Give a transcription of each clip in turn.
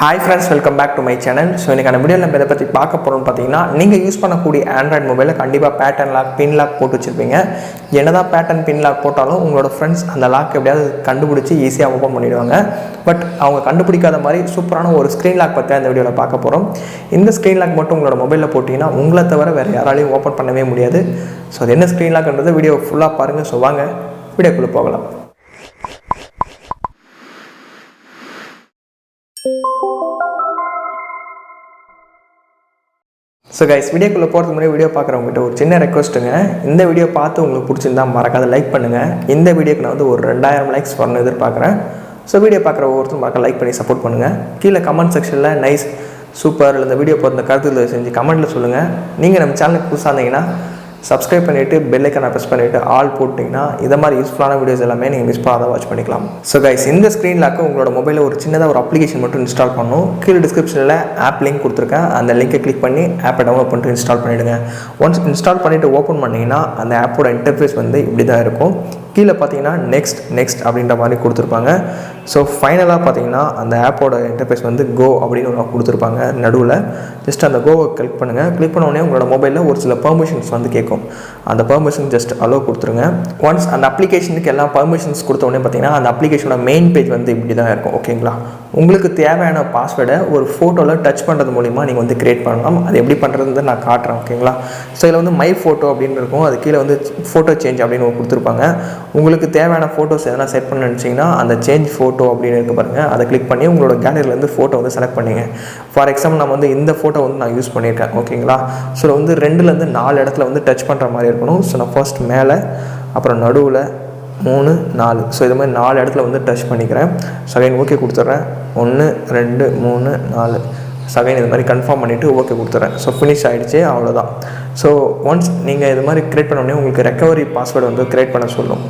Hi friends, welcome back to my channel. So இன்னைக்கான வீடியோல நம்ம இத பத்தி பார்க்க போறோம்னு பாத்தீங்கன்னா நீங்க யூஸ் பண்ணக்கூடிய Android மொபைல்ல கண்டிப்பா பேட்டர்ன் லாக், பின் லாக் போட்டு வச்சிருப்பீங்க. என்னதான் பேட்டர்ன் பின் லாக் போட்டாலும் உங்களோட फ्रेंड्स அந்த லாக் எப்படியாவது கண்டுபிடிச்சு ஈஸியா ஓபன் பண்ணிடுவாங்க. பட் அவங்க கண்டுபிடிக்காத மாதிரி சூப்பரான ஒரு ஸ்கிரீன் லாக் பத்தி இந்த வீடியோல பார்க்க போறோம். இந்த ஸ்கிரீன் லாக் மட்டும் உங்களோட மொபைல்ல போட்டீங்கன்னா உங்களை தவிர வேற யாராலையும் ஓபன் பண்ணவே முடியாது. சோ அது என்ன ஸ்கிரீன் லாக்ன்றது வீடியோ ஃபுல்லா பாருங்க. சோ வாங்க வீடியோக்குள்ள போகலாம். So guys, வீடியோக்குள்ள போறதுக்கு முன்னாடி வீடியோ பார்க்குறவங்ககிட்ட ஒரு சின்ன ரெக்வெஸ்ட்டுங்க. இந்த வீடியோ பார்த்து உங்களுக்கு பிடிச்சிருந்தா மறக்காத லைக் பண்ணுங்க. இந்த வீடியோக்கு நான் வந்து ஒரு 2000 லைக்ஸ் வரணும் எதிர்பார்க்குறேன். ஸோ வீடியோ பார்க்குற ஒவ்வொருத்தரும் மறக்காத லைக் பண்ணி சப்போர்ட் பண்ணுங்கள். கீழே கமெண்ட் செக்ஷனில் நைஸ், சூப்பர் இந்த வீடியோ பார்த்து கருத்துக்களை செஞ்சு கமெண்ட்டில் சொல்லுங்கள். நீங்கள் நம்ம சேனலுக்கு புதுசாக இருந்தீங்கன்னா சப்ஸ்கிரைப் பண்ணிவிட்டு பெல் ஐக்கானை ப்ரெஸ் பண்ணிவிட்டு ஆல் போட்டிங்கன்னா இதை மாதிரி யூஸ்ஃபுல்லான வீடியோஸ் எல்லாமே நீங்கள் மிஸ் பண்ணாத வாட்ச் பண்ணிக்கலாம். ஸோ கைஸ், இந்த ஸ்க்ரீன் லாக்கு உங்களோட மொபைலில் ஒரு சின்னதாக ஒரு அப்ளிகேஷன் மட்டும் இன்ஸ்டால் பண்ணணும். கீழே டிஸ்கிரிப்ஷனில் ஆப் லிங்க் கொடுத்துருக்கேன். அந்த லிங்கை கிளிக் பண்ணி ஆப்பை டவுன்லோட் பண்ணிட்டு இன்ஸ்டால் பண்ணிவிடுங்க. ஒன்ஸ் இன்ஸ்டால் பண்ணிவிட்டு ஓப்பன் பண்ணிங்கன்னா அந்த ஆப்போட இன்டர்ஃபேஸ் வந்து இப்படி தான் இருக்கும். கீழே பார்த்தீங்கன்னா நெக்ஸ்ட் அப்படின்ற மாதிரி கொடுத்துருப்பாங்க. ஸோ ஃபைனலாக பார்த்தீங்கன்னா அந்த ஆப்போட இன்டர்ஃபேஸ் வந்து கோ அப்படின்னு ஒன்று கொடுத்துருப்பாங்க. நடுவில் ஜஸ்ட் அந்த கோவை கிளிக் பண்ணுங்கள். கிளிக் பண்ண உடனே உங்களோட மொபைலில் ஒரு சில பெர்மிஷன்ஸ் வந்து கேட்கும். அந்த பெர்மிஷன் ஜஸ்ட் அலோ கொடுத்துருங்க. ஒன்ஸ் அந்த அப்ளிகேஷனுக்கு எல்லாம் பெர்மிஷன்ஸ் கொடுத்த உடனே பார்த்தீங்கன்னா அந்த அப்ளிகேஷனோட மெயின் பேஜ் வந்து இப்படி தான் இருக்கும். ஓகேங்களா? உங்களுக்கு தேவையான பாஸ்வேர்டை ஒரு ஃபோட்டோவில் டச் பண்ணுறது மூலிமா நீங்கள் வந்து க்ரியேட் பண்ணலாம். அது எப்படி பண்ணுறதுன்னு நான் காட்டுறேன். ஓகேங்களா? ஸோ இதில் வந்து மை ஃபோட்டோ அப்படின்னு இருக்கும். அது கீழே வந்து ஃபோட்டோ சேஞ்ச் அப்படின்னு கொடுத்துருப்பாங்க. உங்களுக்கு தேவையான ஃபோட்டோஸ் எதனா செட் பண்ண நினச்சிங்கன்னா அந்த சேஞ்ச் ஃபோட்டோ அப்படின்னு இருக்க பாருங்கள். அதை கிளிக் பண்ணி உங்களோட கேலரியிலேருந்து ஃபோட்டோ வந்து செலக்ட் பண்ணிங்க. ஃபார் எக்ஸாம்பிள் நம்ம வந்து இந்த ஃபோட்டோ வந்து நான் யூஸ் பண்ணியிருக்கேன். ஓகேங்களா? ஸோ வந்து 2லேருந்து 4 இடத்துல வந்து டச் பண்ணுற மாதிரி இருக்கணும். ஸோ நான் ஃபர்ஸ்ட் மேலே, அப்புறம் நடுவில் 3, 4. ஸோ இது மாதிரி 4 இடத்துல வந்து டச் பண்ணிக்கிறேன். செகண்ட் ஓகே கொடுத்துட்றேன். 1, 2, 3, 4. செகண்ட் இது மாதிரி கன்ஃபார்ம் பண்ணிவிட்டு ஓகே கொடுத்துட்றேன். ஸோ ஃபினிஷ் ஆகிடுச்சு, அவ்வளோதான். ஸோ ஒன்ஸ் நீங்கள் இது மாதிரி க்ரியேட் பண்ணோடனே உங்களுக்கு ரெக்கவரி பாஸ்வேர்டு வந்து க்ரியேட் பண்ண சொல்லும்.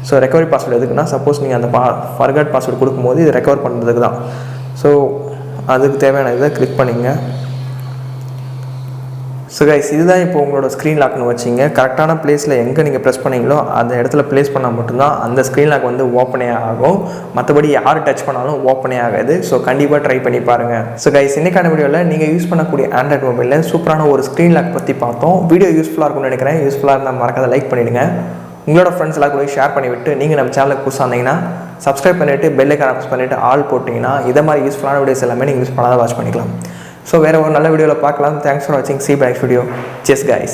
ஸோ ரெக்கவரி பாஸ்வேர்டு எதுக்குன்னா, சப்போஸ் நீங்கள் அந்த ஃபர்காட் பாஸ்வேர்டு கொடுக்கும்போது இது ரெக்கவர் பண்ணுறதுக்கு தான். ஸோ அதுக்கு தேவையான இதை கிளிக் பண்ணிங்க. ஸோ கைஸ், இதுதான் இப்போ உங்களோட ஸ்க்ரீன் லாக்னு வச்சிங்க. கரெக்டான பிளேஸில் எங்கே நீங்கள் ப்ரெஸ் பண்ணீங்களோ அந்த இடத்துல ப்ளேஸ் பண்ணால் மட்டும்தான் அந்த ஸ்க்ரீன் லாக் வந்து ஓப்பனே ஆகும். மற்றபடி யார் டச் பண்ணாலும் ஓப்பனே ஆகாது. ஸோ கண்டிப்பாக ட்ரை பண்ணி பாருங்கள். ஸோ கைஸ், இன்னைக்கான வீடியோவில் நீங்கள் யூஸ் பண்ணக்கூடிய ஆண்ட்ராய்ட் மொபைலில் சூப்பரான ஒரு ஸ்க்ரீன் லாக் பற்றி பார்த்தோம். வீடியோ யூஸ்ஃபுல்லாக இருக்கும்னு நினைக்கிறேன். யூஸ்ஃபுல்லாக இருந்தால் மறக்காத லைக் பண்ணிவிடுங்க. உங்களோட ஃப்ரெண்ட்ஸ் எல்லாம் கூட ஷேர் பண்ணிவிட்டு நீங்கள் நம்ம சேனலுக்கு புதுசாக இருந்தீங்கன்னா சப்ஸ்கிரைப் பண்ணிவிட்டு பெல் ஐக்கானை ப்ரெஸ் பண்ணிவிட்டு ஆல் போட்டிங்கன்னா இதை மாதிரி யூஸ்ஃபுல்லான வீடியோஸ் எல்லாமே நீங்கள் யூஸ் பண்ணாத வாட்ச் பண்ணிக்கலாம். ஸோ வேறு ஒரு நல்ல வீடியோவில் பார்க்கலாம். தேங்க்ஸ் ஃபார் வாட்சிங். See you by next video. Cheers guys.